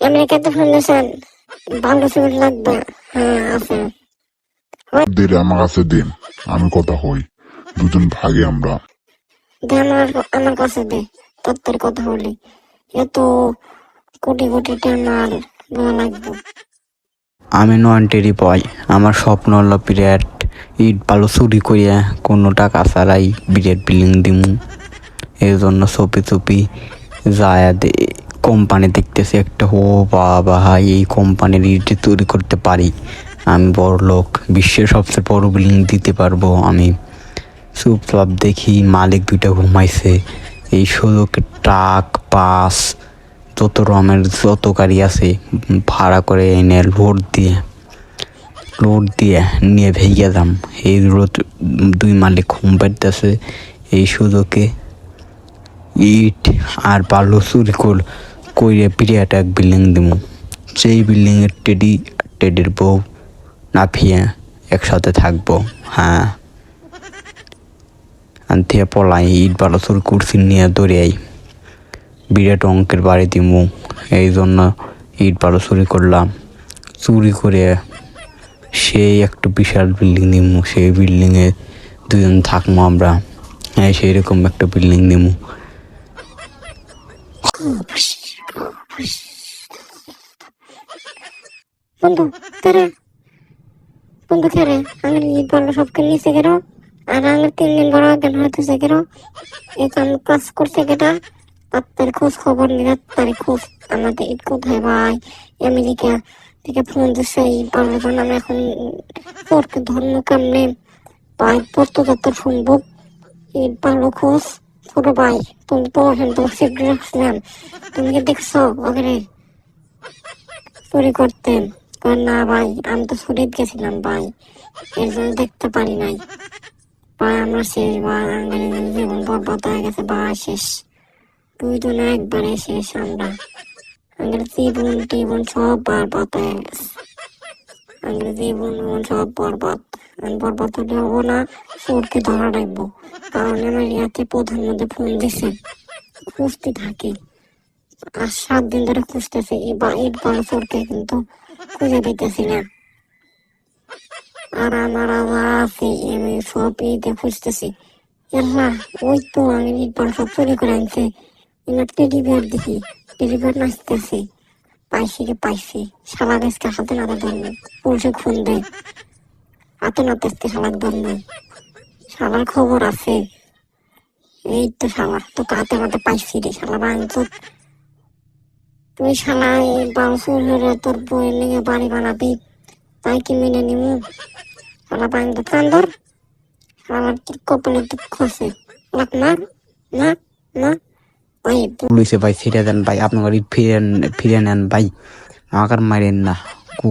আমেরিকাতে ফোন দিয়েছেন, ভালো সিমেন্ট লাগবে? হ্যাঁ আছে। দিলে আমার কাছে দিন, আমি কথা হই, দুজন ভাগে আমরা। দে আমার কাছে দে, তাড়াতাড়ি কথা বলি। এত কোটি কোটি টাকার দেওয়া লাগবে। আমি নয়নটেরি বয়, আমার স্বপ্ন হলো বিরাট ইট বালু চুরি করিয়া কোনো টাকা ছাড়াই বিরাট বিল্ডিং দিমু। এই জন্য চপি চপি যায় কোম্পানি দেখতেছি একটা, ও বাবা হাই, এই কোম্পানির ইট তৈরি করতে পারি, আমি বড় লোক, বিশ্বের সবচেয়ে বড় বিল্ডিং দিতে পারবো আমি। চুপচাপ দেখি মালিক দুইটা ঘুমাইছে। এই সুযোগ ট্রাক বাস যত রকমের যত গাড়ি আছে ভাড়া করে এনে লোড দিয়ে নিয়ে ভেঙে যাম। এই দুই মালিক ঘুম পাইতেছে, এই সুযোগে ইট আর বালু চুরি করে বিরাট এক বিল্ডিং দিমু। সেই বিল্ডিংয়ের টেডির বউ নাফিয়া একসাথে থাকবো। হ্যাঁ, আনথিয়া পলাই ইট বালু চুরি করছি নিয়ে দৌড়াই বিরাট অঙ্কের বাড়ি দিমু। এই জন্য ইট বালু চুরি করলাম, চুরি করে সেই একটা বিশাল বিল্ডিং দিমু। সেই বিল্ডিংয়ে দুজন থাকবো আমরা। হ্যাঁ, সেই রকম একটা বিল্ডিং দিমু। বন্ধু কেরে, বন্ধু কেরে আমার ইট বালু সবকে নিচে গেল, আর আমার 3 দিন বড় কেন হইতেছে গেল? এই তো আমি কাজ করছে কেটা, তাড়াতাড়ি খোঁজ খবর নি, তাড়াতাড়ি খোঁজ। আমাদের ইট কোথায় ভাই? আমেরিকা থেকে ফোন দিচ্ছে ইট বালু জন্য। আমি এখন পড়তে ধরলো কেমনে ভাই? পড়তে যত সম্ভব ইট বালু খোঁজ। ছোট ভাই তুমি তো ওখানে তো সিগারেট রাখছিলাম, তুমি কি দেখছো ওখানে চুরি করতেন? না ভাই, আমি তো শরীর গেছিলাম ভাই, এর জন্য দেখতে পারি নাই ভাই। আমরা শেষ ভাই, আমার জীবন বরবাদ হয়ে গেছে ভাই, শেষ। দুইজনে একবারে শেষ আমরা। আমার জীবন সব বরবাদ হয়ে গেছে। আমার জীবন সব বরবাদ। আমি বরবাদ হলে হবো না, চোরকে ধরা রাখবো। কারণ আমার ইয়াতে প্রধানমন্ত্রী ফোন দিছে, খুঁজতে থাকে। আর 7 দিন ধরে খুঁজতেছে ইট বালু চোরকে, কিন্তু খুঁজে পেতেছি না। আর আমার আবার আছে, আমি সব ইটে খুঁজতেছি। ওই তো আমি ইট বালু সব চুরি করে আনছে। টেডি বিয়ার দেখি, টেডি বিয়ার নাচতেছে। পাইছি শালা গাছকে হাতে নাতে ধরবে, পুলিশে খুন দেয়। হাতে নাতে শালাক ধরবে, শালার খবর আছে। এই তো শালা তো হাতে নাতে পাইছি রে, শালা ভাঙচুর। তুই শালা এই বালু চুর হলে তোর বইয়ের নিয়ে বাড়ি বানাবি, তাই কি মেনে নিমু? শালা ভাঙতে কান্দর, শালার কি কপালে দুঃখ আছে? না না না ভাই। পুলিশে ভাই ছেড়ে দেন ভাই, আপনার ইট ফিরে নেন ভাই, আমাকে আর মারেন না।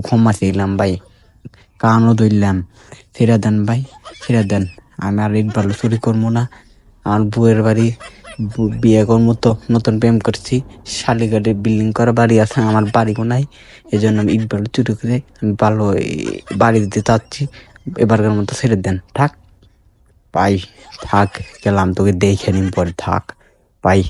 ক্ষমা চাইলাম ভাই, কানও ধরলাম, ছেড়ে দেন ভাই, ছেড়ে দেন। আমি আর ইট বালু চুরি করবো না। আমার বউয়ের বাড়ি বিয়ে করবো, তো নতুন প্রেম করছি, শালিঘাটে বিল্ডিং করা বাড়ি আছে, আমার বাড়িও নাই। এই জন্য আমি ইট বালু চুরি করে আমি ভালো বাড়ি দিতে চাচ্ছি। এবারকার মতো ছেড়ে দেন, থাক ভাই, থাক, গেলাম, তোকে দেখে নিন পরে, থাক ভাই।